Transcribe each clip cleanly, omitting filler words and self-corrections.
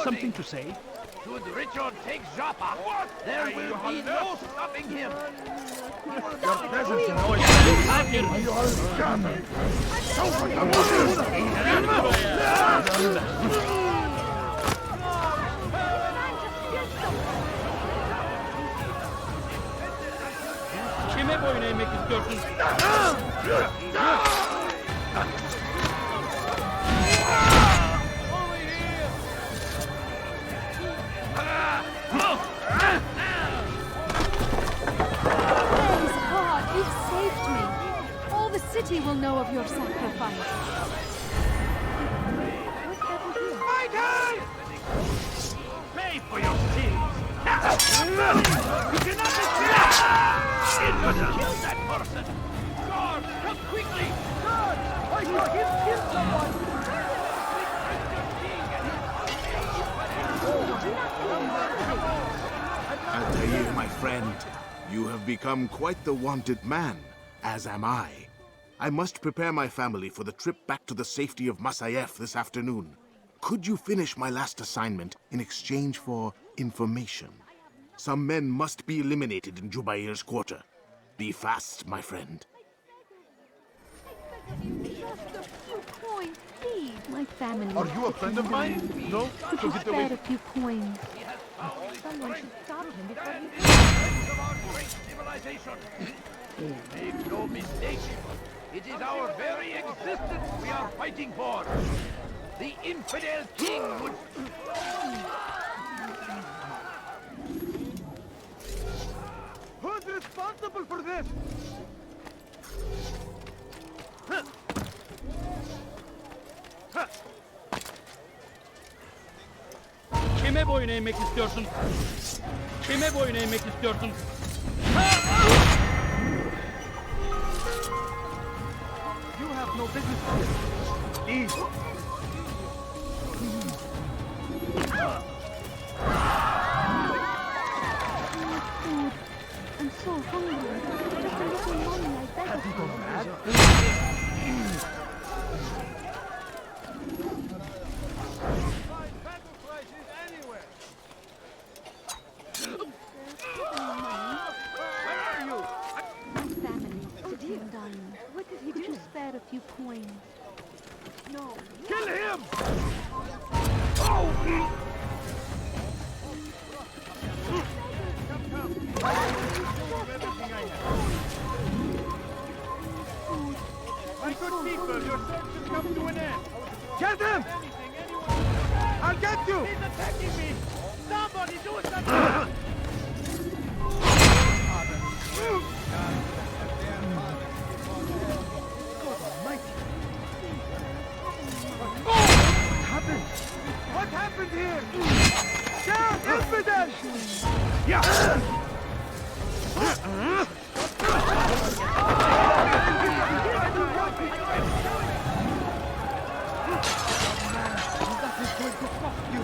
something to say? Should Richard take Joppa, there will be no stopping him. Your presence annoys Kime boyun eğmek istiyorsun? City will know of your sacrifice. Michael! Pay for your sins! You cannot kill that person! Guard, come quickly! Guard! I saw him kill someone! Altair, my friend, you have become quite the wanted man, as am I. I must prepare my family for the trip back to the safety of Masyaf this afternoon. Could you finish my last assignment in exchange for information? Some men must be eliminated in Jubair's quarter. Be fast, my friend. Just a few coins, please. My family. Are you a friend of mine? No? Could So you get spare away. a few coins? Someone should stop him before he... of our great civilization! Make no mistake, it is our very existence we are fighting for! The infidel king would... Who's responsible for this? Kime boyun eğmek istiyorsun? Kime boyun eğmek istiyorsun? You have no business here. Leave. Food. I'm so hungry. Just a little money, I beg of you. Where are you? My family. Oh dear. Dying. What did he do? Could you spare a few coins? No. Kill him! My good people, your search has come to an end. Get him! I'll get you! He's attacking me! Somebody do something! What happened here? Down, infidel! Yeah! That is going to cost you.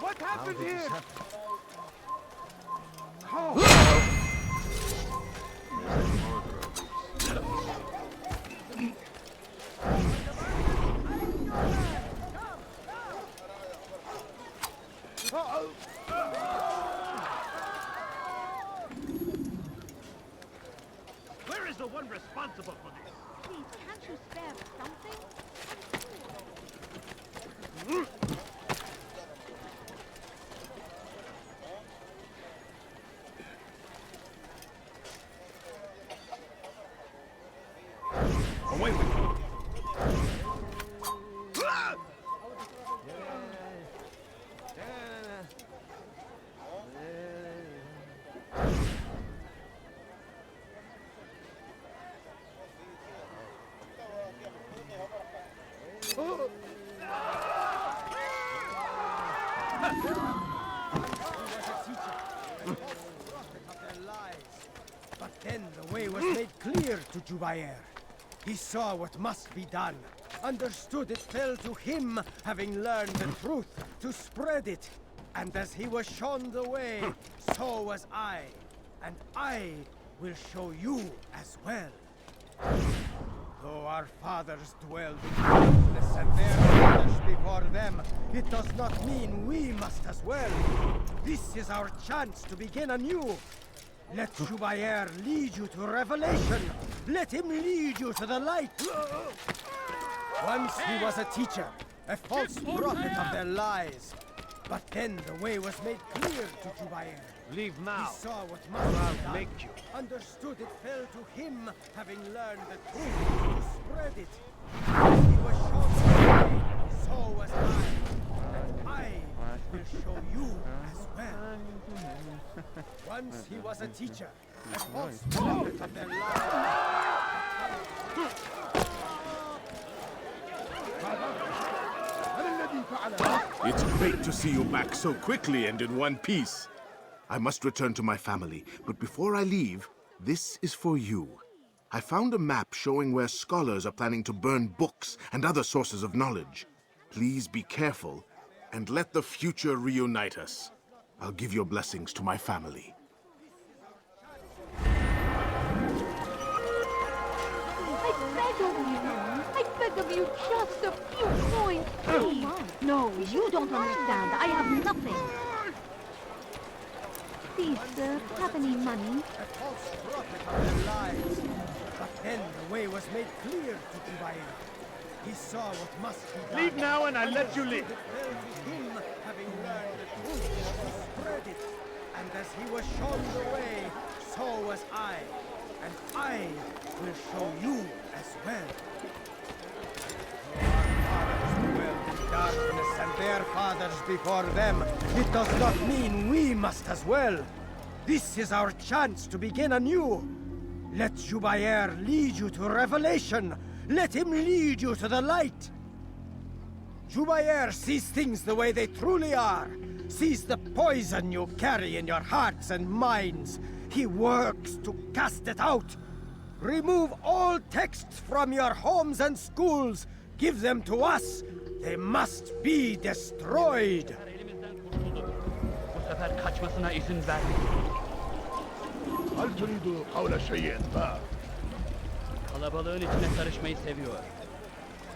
What happened here? Where is the one responsible for this? Please, can't you spare something? Away with you! But then the way was made clear to Jubair. He saw what must be done, understood it fell to him, having learned the truth, to spread it. And as he was shown the way, so was I. And I will show you as well. Though our fathers dwelled in darkness and their fathers before them, it does not mean we must as well. This is our chance to begin anew. Let Jubayer lead you to revelation. Let him lead you to the light. Once he was a teacher, a false prophet of their lies. But then the way was made clear to Jubayer. Leave now. He saw what must be done. Make you. Understood it fell to him, having learned the truth, to spread it. He was shown the way, so was I. And I will show you as well. Once he was a teacher, a false prophet of their lies. It's great to see you back so quickly and in one piece. I must return to my family, but before I leave, this is for you. I found a map showing where scholars are planning to burn books and other sources of knowledge. Please be careful and let the future reunite us. I'll give your blessings to my family. I beg of you, just a few coins, please. No, you don't understand. I have nothing. Please, sir, have any money? A false prophet of their lies. But then the way was made clear to Jubayer. He saw what must be done. Leave now and I'll let you live. It fell to him, having learned the truth, to spread it. And as he was shown the way, so was I. And I will show you as well. Our fathers dwelled in darkness and their fathers before them. It does not mean we must as well. This is our chance to begin anew. Let Jubayer lead you to revelation. Let him lead you to the light. Jubayer sees things the way they truly are. Sees the poison you carry in your hearts and minds. He works to cast it out. Remove all texts from your homes and schools. Give them to us. They must be destroyed. Elimizden kurtulduk. Bu sefer kaçmasına izin vermeyin. هل تريد قول شيء ما؟ Kalabalığın içine karışmayı seviyor.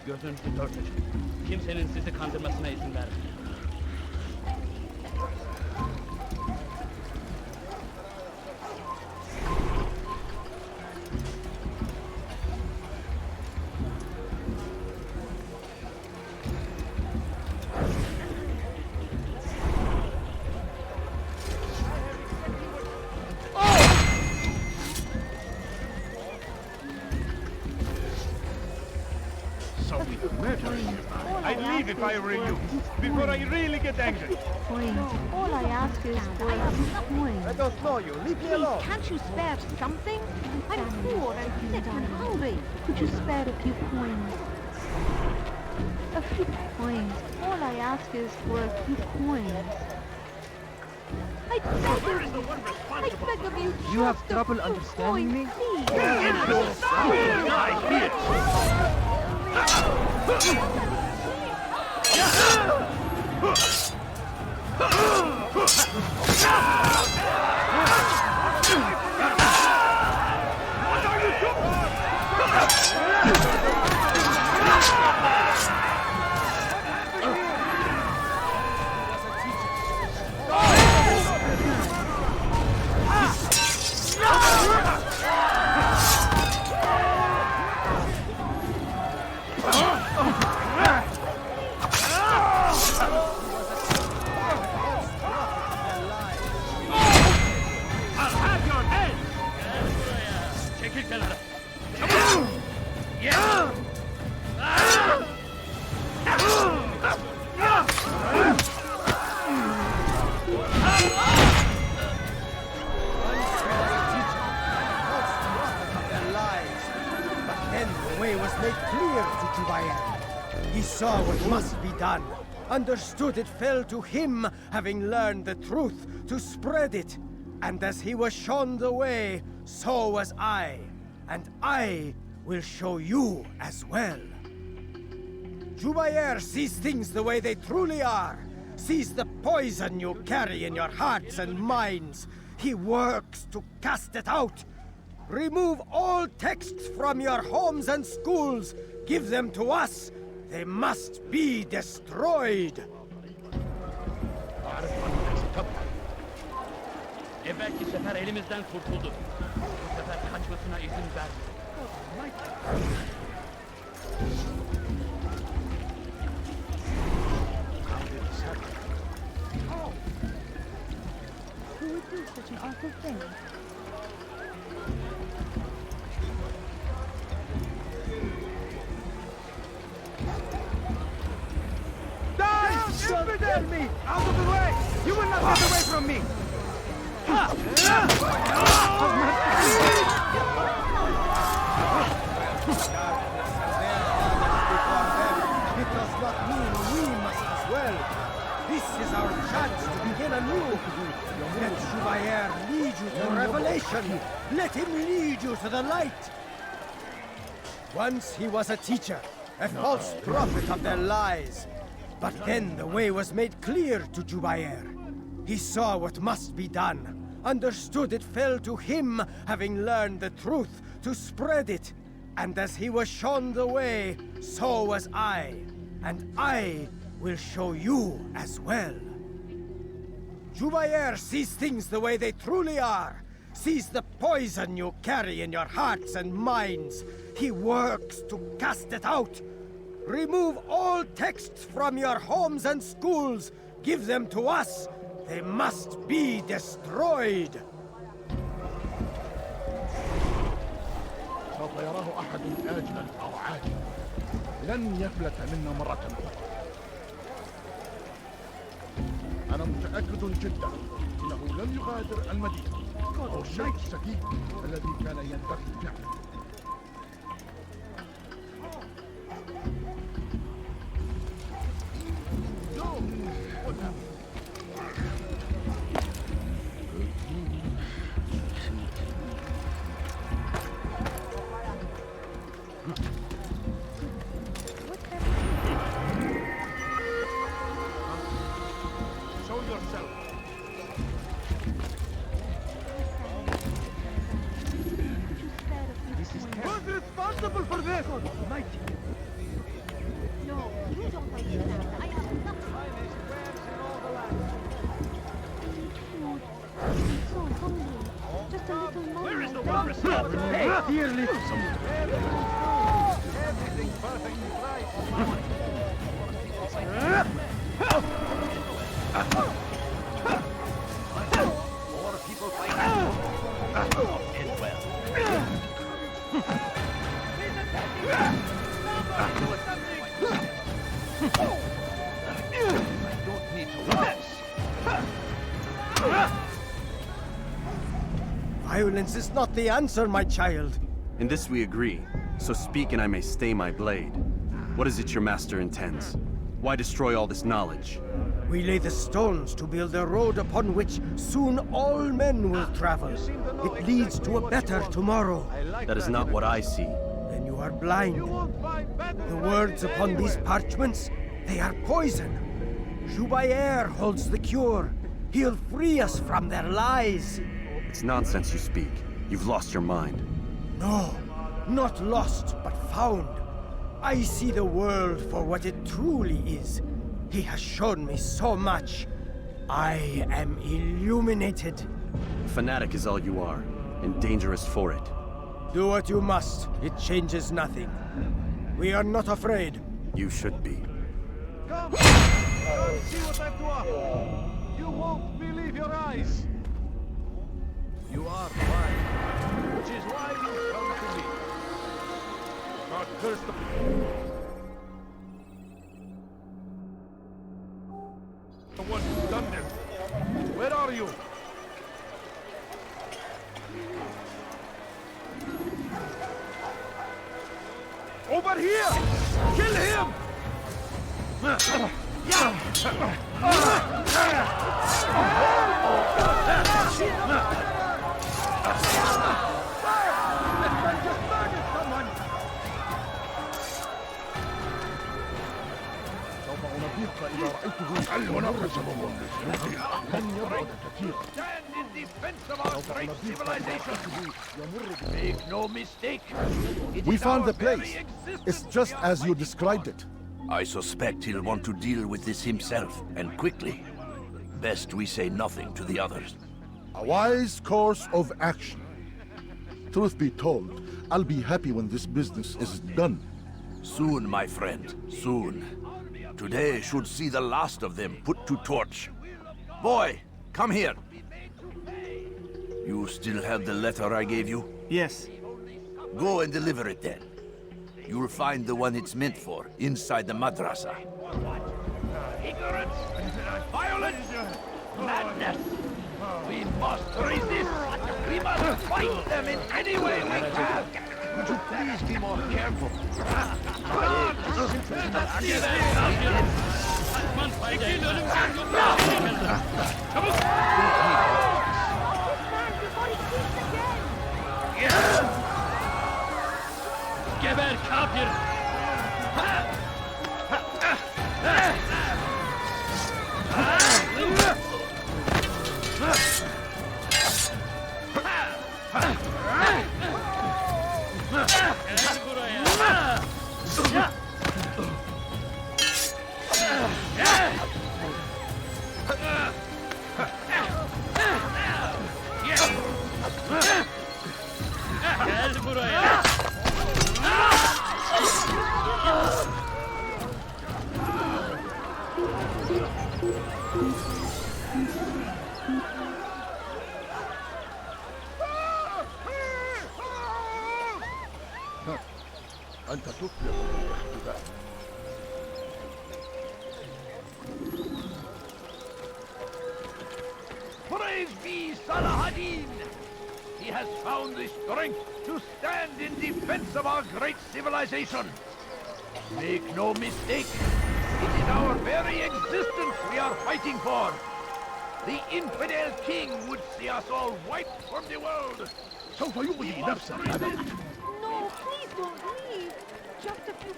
Gözünüzü dört açın. Kimsenin sizi kandırmasına izin vermeyin. I'd leave if I were you, before I really get angry. Coins. All I ask is for a few coins. I don't know you. Leave me Please, alone. can't you spare something? I'm poor and sick and hungry. Could you spare a few coins? A few coins. All I ask is for a few coins. I beg of you, You have just a trouble few understanding me? coins, please. Çekil kenara. He saw what must be done. Understood it fell to him, having learned the truth, to spread it. And as he was shown the way, so was I. And I will show you as well. Jubayer sees things the way they truly are. sees the poison you carry in your hearts and minds. He works to cast it out. Remove all texts from your homes and schools. Give them to us. They must be destroyed. Evvelki sefer elimizden kurtuldu. Bu sefer kaçmasına izin verme. Who would do such an awful thing? Die! Infidel me! Out of the way! You will not get away from me! It does not mean we must as well. This is our chance to begin anew. Let Jubayer lead you to revelation. Let him lead you to the light. Once he was a teacher, a false prophet of their lies. But then the way was made clear to Jubayer. He saw what must be done, understood it fell to him, having learned the truth, to spread it. And as he was shown the way, so was I. And I will show you as well. Jubayer sees things the way they truly are. Sees the poison you carry in your hearts and minds. He works to cast it out. Remove all texts from your homes and schools. Give them to us. They must be destroyed. سوف يراه أحد آجلا أو عاجلا لن يفلت منا مرة أخرى. أنا متأكد جدا أنه لن يغادر المدينة أو الشيء السكين الذي كان ينبغي فعله. Show yourself. Who's responsible for this? Mighty. No, you don't understand. I have nothing. Food. I'm so hungry. Just a little more. Where is the one responsible? Hey, dear little Everything perfectly right. More people fighting. End well. I don't need to win this. Violence is not the answer, my child. In this we agree, so speak and I may stay my blade. What is it your master intends? Why destroy all this knowledge? We lay the stones to build a road upon which soon all men will travel. It leads to a better tomorrow. That is not what I see. Then you are blind. The words upon these parchments, they are poison. Jubayer holds the cure. He'll free us from their lies. It's nonsense you speak. You've lost your mind. No, not lost, but found. I see the world for what it truly is. He has shown me so much. I am illuminated. A fanatic is all you are, and dangerous for it. Do what you must. It changes nothing. We are not afraid. You should be. Come see what I've to offer. You won't believe your eyes. You are blind, which is why you come to me. God curse the one who's done this. Where are you? Over here! Kill him! سوف أنبهك Stand in defense of our great civilization. Make no mistake. it We is found our the very place. existence It's we just are as you fighting described for. it. I suspect he'll want to deal with this himself, and quickly. Best we say nothing to the others. A wise course of action. Truth be told, I'll be happy when this business is done. Soon, my friend, soon. Today should see the last of them put to torch. Boy, come here. You still have the letter I gave you? Yes. Go and deliver it then. You'll find the one it's meant for inside the madrasa. Ignorance, violence, madness. We must resist. We must fight them in any way we can. Would you please be more careful? Geber kafir! Gel buraya! Gel buraya! أنت تفلح بالاختباء. Praise be Salah ad-Din. He has found the strength to stand in defense of our great civilization. Make no mistake, it is our very existence we are fighting for. The infidel king would see us all wiped from the world. سوف يغني نفسه هذا. No, please don't leave. Just a few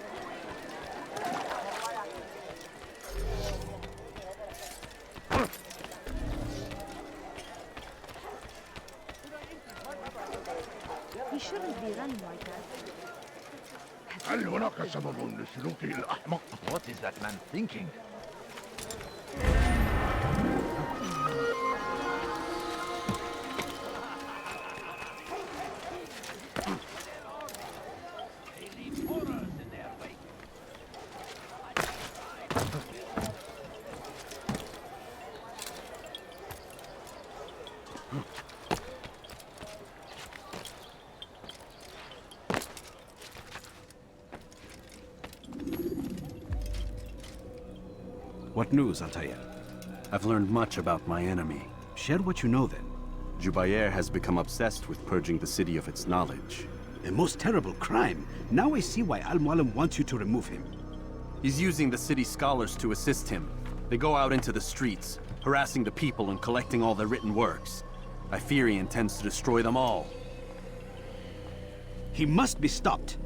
He shouldn't be running like that. هل هناك سبب لسلوكه الأحمق؟ What is that man thinking? What news, Altair? I've learned much about my enemy. Share what you know then. Jubair has become obsessed with purging the city of its knowledge. A most terrible crime. Now I see why Al-Mualim wants you to remove him. He's using the city scholars to assist him. They go out into the streets, harassing the people and collecting all their written works. I fear he intends to destroy them all. He must be stopped.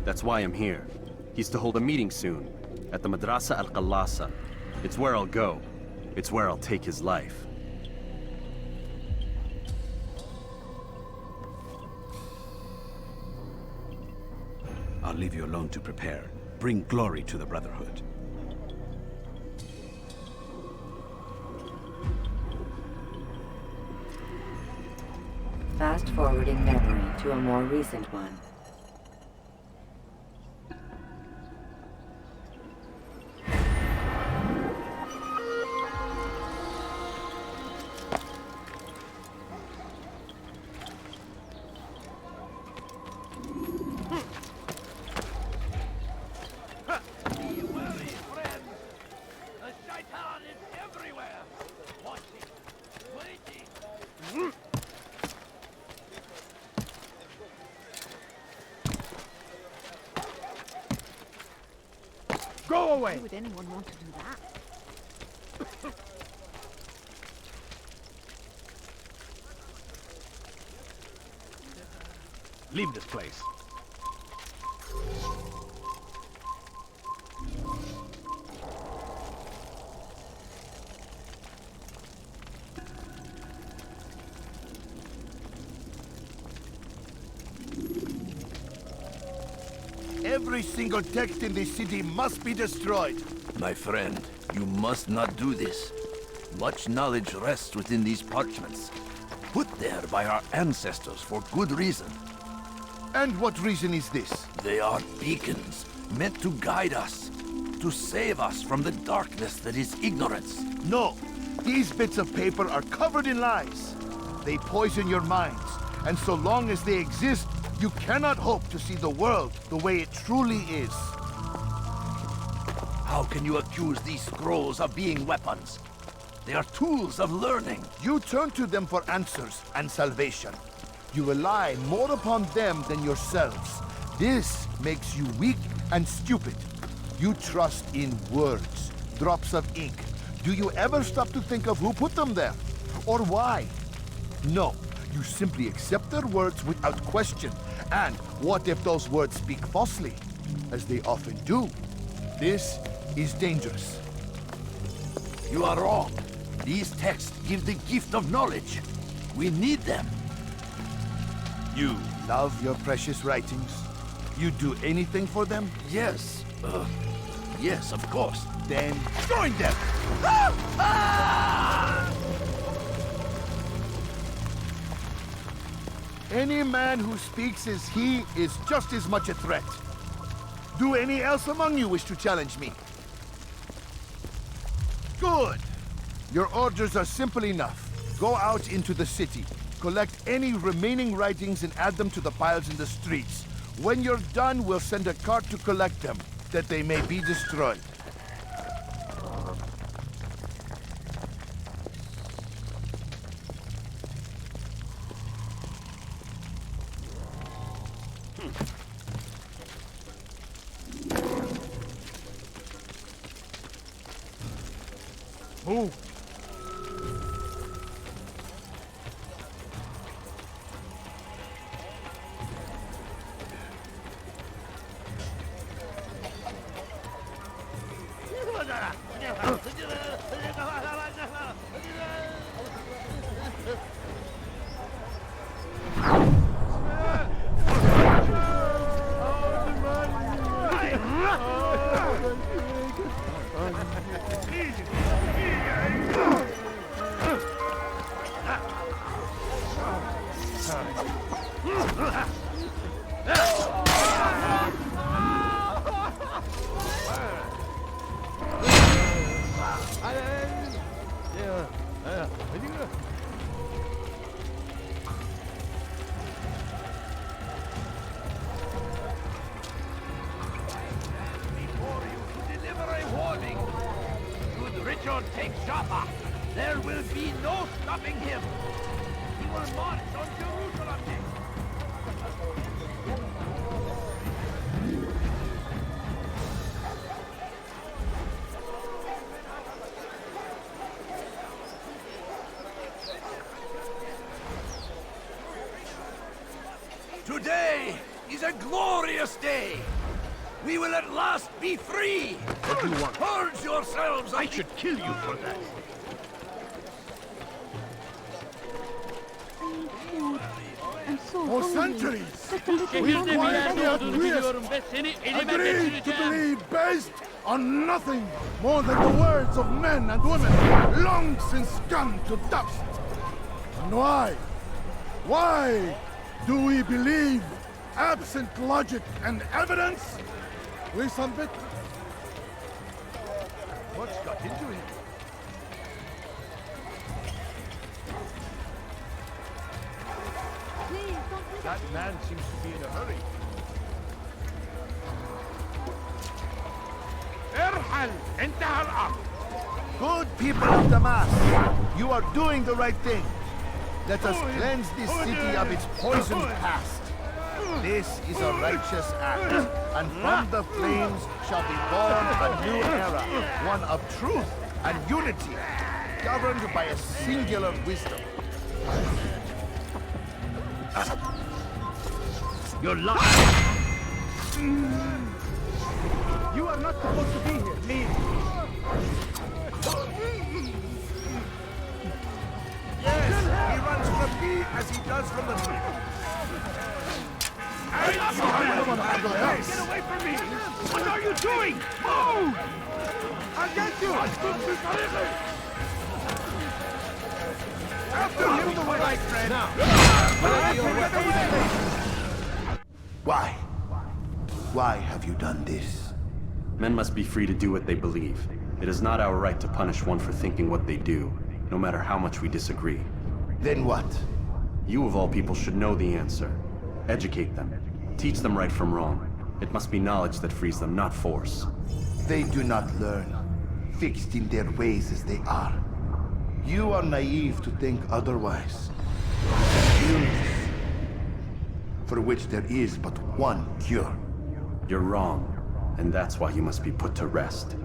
That's why I'm here. He's to hold a meeting soon, at the Madrasa Al-Qallasa. It's where I'll go. It's where I'll take his life. I'll leave you alone to prepare. Bring glory to the Brotherhood. Fast-forwarding memory to a more recent one. Go away! Why would anyone want to do that? Leave this place. Every single text in this city must be destroyed. My friend, you must not do this. Much knowledge rests within these parchments, put there by our ancestors for good reason. And what reason is this? They are beacons, meant to guide us, to save us from the darkness that is ignorance. No, these bits of paper are covered in lies. They poison your minds, and so long as they exist, you cannot hope to see the world the way it truly is. How can you accuse these scrolls of being weapons? They are tools of learning. You turn to them for answers and salvation. You rely more upon them than yourselves. This makes you weak and stupid. You trust in words, drops of ink. Do you ever stop to think of who put them there? Or why? No, you simply accept their words without question. And what if those words speak falsely? As they often do. This is dangerous. You are wrong. These texts give the gift of knowledge. We need them. You love your precious writings? You do anything for them? Yes. Yes, of course. Then join them! Any man who speaks as he is just as much a threat. Do any else among you wish to challenge me? Good! Your orders are simple enough. Go out into the city, collect any remaining writings and add them to the piles in the streets. When you're done, we'll send a cart to collect them, that they may be destroyed. Move! Take Joppa. There will be no stopping him. He will march on Jerusalem next. Today is a glorious day. We will at last be free! What do you want? Purge yourselves! I should kill you for that! I'm so For hungry. centuries, Just a little Şehirde bir longer. yerde olduğunu biliyorum ve seni elime agreed to geçireceğim. believe based on nothing more than the words of men and women long since gone to dust. And why? Why do we believe absent logic and evidence? We submit. What's got into him? Please, don't do That man seems to be in a hurry. ارحل! انتهى الأمر! Good people of Damas, you are doing the right thing. Let us cleanse this city of its poisoned past. This is a righteous act, and from the flames shall be born a new era, one of truth and unity, governed by a singular wisdom. You're lying! You are not supposed to be here. Leave. Yes, he runs from me as he does from the tree. Get away from me! What are you doing? Move! I'll get you! After him, the right friend! Now! Why? Why have you done this? Men must be free to do what they believe. It is not our right to punish one for thinking what they do, no matter how much we disagree. Then what? You of all people should know the answer. Educate them. Teach them right from wrong. It must be knowledge that frees them, not force. They do not learn, fixed in their ways as they are. You are naive to think otherwise. Illness, for which there is but one cure. You're wrong, and that's why you must be put to rest.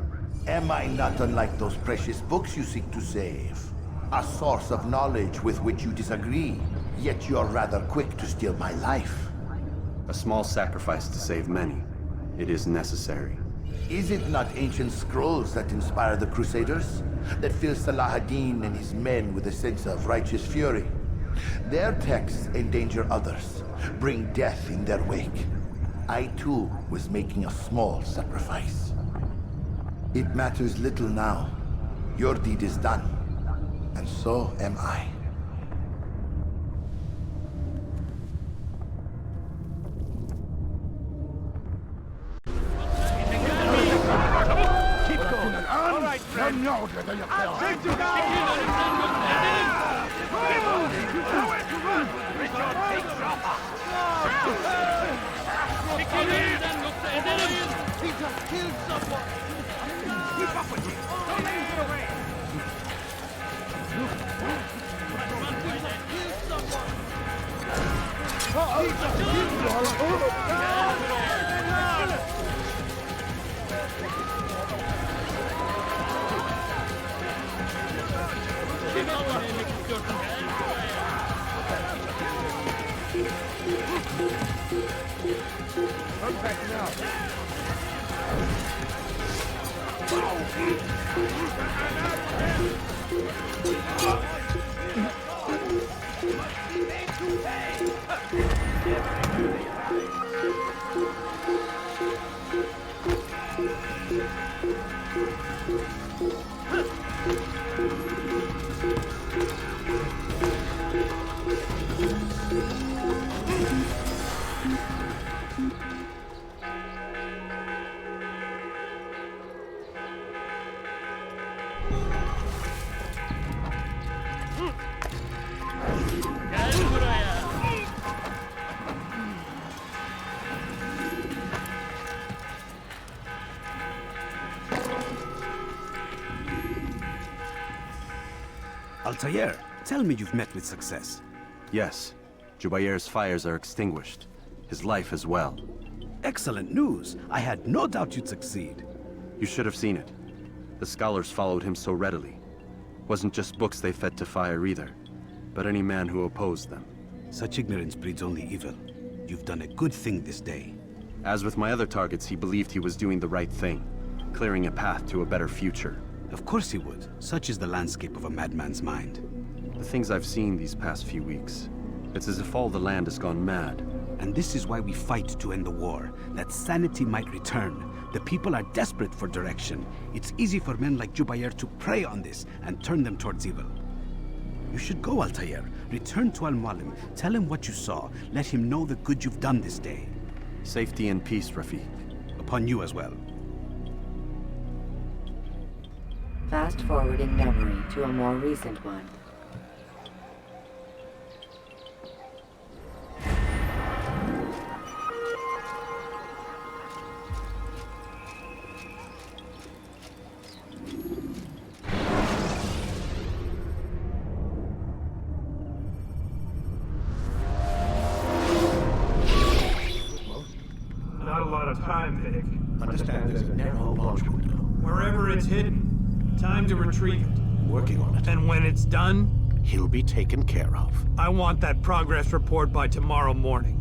Am I not unlike those precious books you seek to save? A source of knowledge with which you disagree, yet you're rather quick to steal my life. A small sacrifice to save many. It is necessary. Is it not ancient scrolls that inspire the Crusaders? That fill Salah ad-Din and his men with a sense of righteous fury? Their texts endanger others, bring death in their wake. I too was making a small sacrifice. It matters little now. Your deed is done, and so am I. Keep going. All right, friend. I'll take you down. Richard, take cover. Peter killed someone! Keep up with him. Don't let him get away. I'm back now. Altair, tell me you've met with success. Yes. Jubair's fires are extinguished. His life as well. Excellent news. I had no doubt you'd succeed. You should have seen it. The scholars followed him so readily. Wasn't just books they fed to fire either, but any man who opposed them. Such ignorance breeds only evil. You've done a good thing this day. As with my other targets, he believed he was doing the right thing, clearing a path to a better future. Of course he would. Such is the landscape of a madman's mind. The things I've seen these past few weeks, it's as if all the land has gone mad. And this is why we fight to end the war, that sanity might return. The people are desperate for direction. It's easy for men like Jubair to prey on this and turn them towards evil. You should go, Altair. Return to Al-Mualim. Tell him what you saw. Let him know the good you've done this day. Safety and peace, Rafiq. Upon you as well. Fast forwarding memory to a more recent one. Not a lot of time, Vic. Understand there's a narrow launch window. Wherever it's hidden, time to retrieve it. Working on it. And when it's done, He'll be taken care of. I want that progress report by tomorrow morning.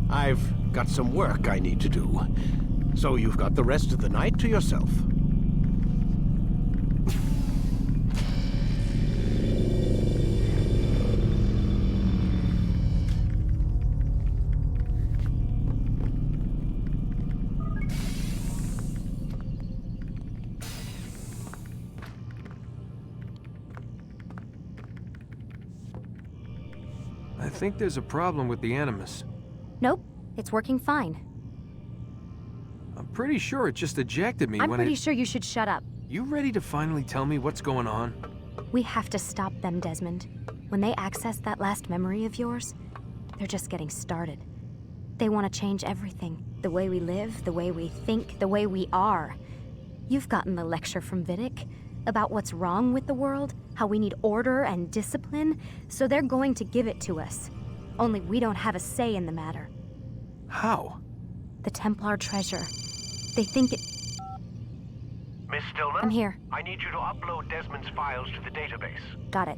I've got some work I need to do. So you've got the rest of the night to yourself. think there's a problem with the Animus. Nope, it's working fine. I'm pretty sure it just ejected me I'm when pretty sure you should shut up. You ready to finally tell me what's going on? We have to stop them, Desmond. When they access that last memory of yours, they're just getting started. They want to change everything. The way we live, the way we think, the way we are. You've gotten the lecture from Vidic about what's wrong with the world, how we need order and discipline, so they're going to give it to us. Only we don't have a say in the matter. How? The Templar treasure. They think it... Miss Stillman? I'm here. I need you to upload Desmond's files to the database. Got it.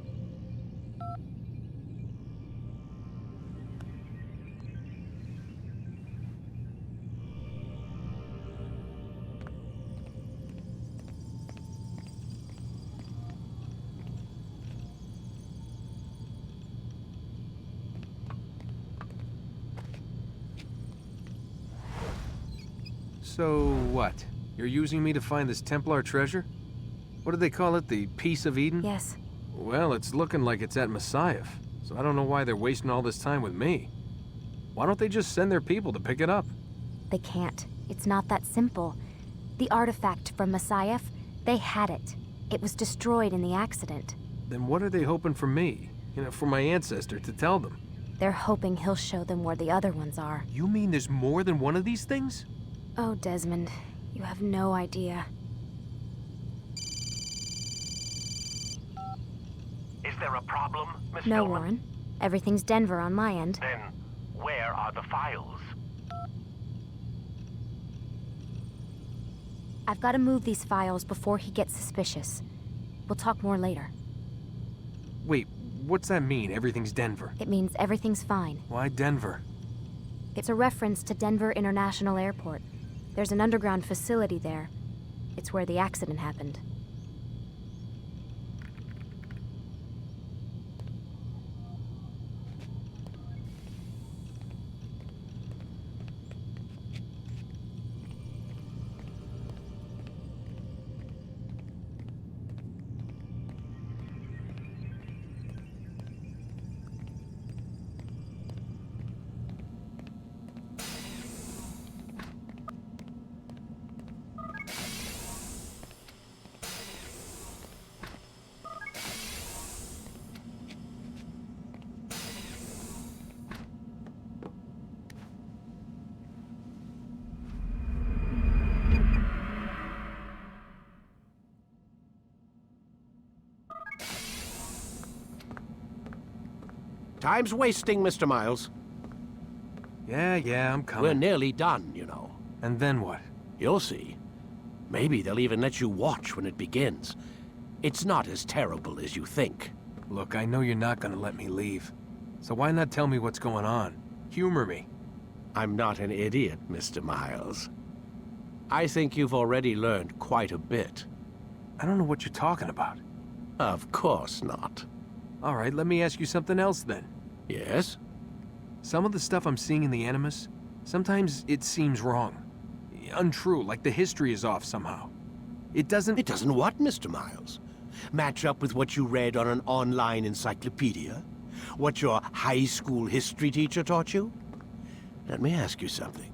So what? You're using me to find this Templar treasure? What do they call it, the Piece of Eden? Yes. Well, it's looking like it's at Masyaf, so I don't know why they're wasting all this time with me. Why don't they just send their people to pick it up? They can't. It's not that simple. The artifact from Masyaf, they had it. It was destroyed in the accident. Then what are they hoping for me? You know, for my ancestor to tell them? They're hoping he'll show them where the other ones are. You mean there's more than one of these things? Oh, Desmond, you have no idea. Is there a problem, Miss No, Stillman? Warren. Everything's Denver on my end. Then, where are the files? I've got to move these files before he gets suspicious. We'll talk more later. Wait, what's that mean, everything's Denver? It means everything's fine. Why Denver? It's a reference to Denver International Airport. There's an underground facility there. It's where the accident happened. Time's wasting, Mr. Miles. Yeah, I'm coming. We're nearly done, you know. And then what? You'll see. Maybe they'll even let you watch when it begins. It's not as terrible as you think. Look, I know you're not gonna let me leave. So why not tell me what's going on? Humor me. I'm not an idiot, Mr. Miles. I think you've already learned quite a bit. I don't know what you're talking about. Of course not. All right, let me ask you something else then. Yes? Some of the stuff I'm seeing in the Animus, sometimes it seems wrong. Untrue, like the history is off somehow. It doesn't... It doesn't what, Mr. Miles? Match up with what you read on an online encyclopedia? What your high school history teacher taught you? Let me ask you something.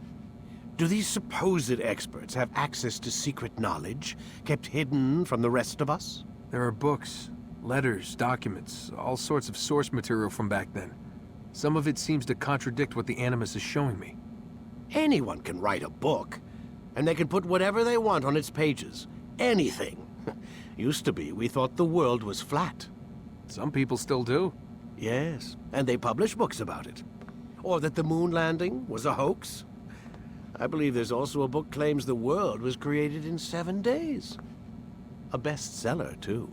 Do these supposed experts have access to secret knowledge kept hidden from the rest of us? There are books, letters, documents, all sorts of source material from back then. Some of it seems to contradict what the Animus is showing me. Anyone can write a book, and they can put whatever they want on its pages. Anything. Used to be, we thought the world was flat. Some people still do. Yes, and they publish books about it. Or that the moon landing was a hoax. I believe there's also a book claims the world was created in 7 days. A bestseller, too.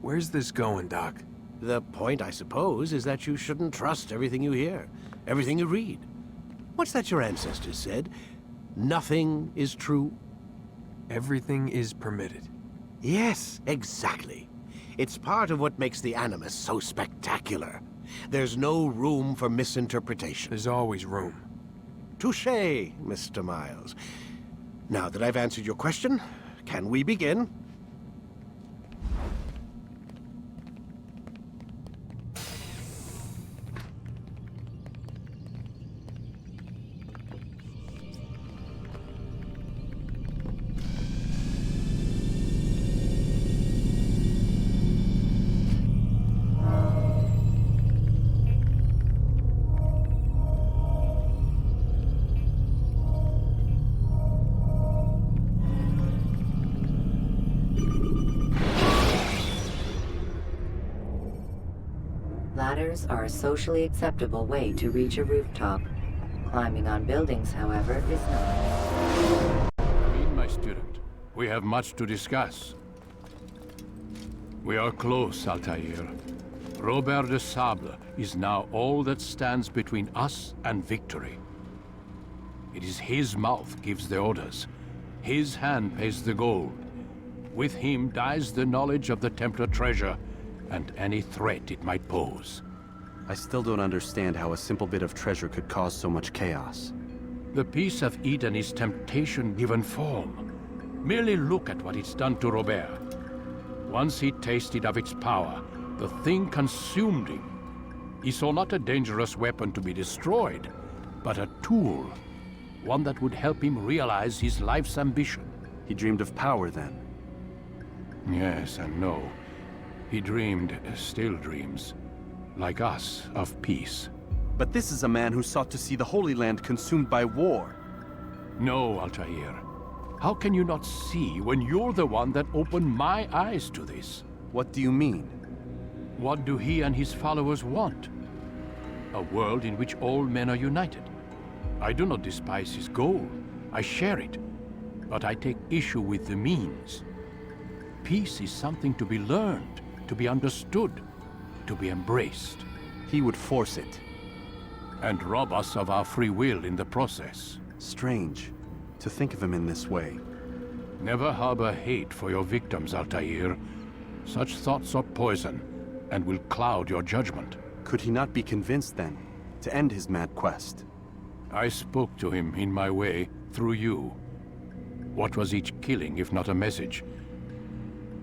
Where's this going, Doc? The point, I suppose, is that you shouldn't trust everything you hear, everything you read. What's that your ancestors said? Nothing is true? Everything is permitted. Yes, exactly. It's part of what makes the Animus so spectacular. There's no room for misinterpretation. There's always room. Touché, Mr. Miles. Now that I've answered your question, can we begin? Ladders are a socially acceptable way to reach a rooftop. Climbing on buildings, however, is not. Read, my student. We have much to discuss. We are close, Altair. Robert de Sable is now all that stands between us and victory. It is his mouth gives the orders. His hand pays the gold. With him dies the knowledge of the Templar treasure and any threat it might pose. I still don't understand how a simple bit of treasure could cause so much chaos. The Peace of Eden is temptation given form. Merely look at what it's done to Robert. Once he tasted of its power, the thing consumed him. He saw not a dangerous weapon to be destroyed, but a tool. One that would help him realize his life's ambition. He dreamed of power then? Yes and no. He dreamed, still dreams, like us, of peace. But this is a man who sought to see the Holy Land consumed by war. No, Altair. How can you not see when you're the one that opened my eyes to this? What do you mean? What do he and his followers want? A world in which all men are united. I do not despise his goal. I share it. But I take issue with the means. Peace is something to be learned, to be understood, to be embraced. He would force it. And rob us of our free will in the process. Strange, to think of him in this way. Never harbor hate for your victims, Altair. Such thoughts are poison, and will cloud your judgment. Could he not be convinced, then, to end his mad quest? I spoke to him in my way, through you. What was each killing if not a message?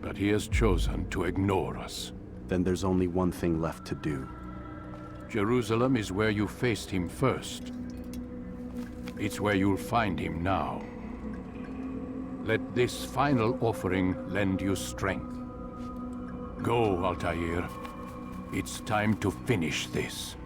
But he has chosen to ignore us. Then there's only one thing left to do. Jerusalem is where you faced him first. It's where you'll find him now. Let this final offering lend you strength. Go, Altair. It's time to finish this.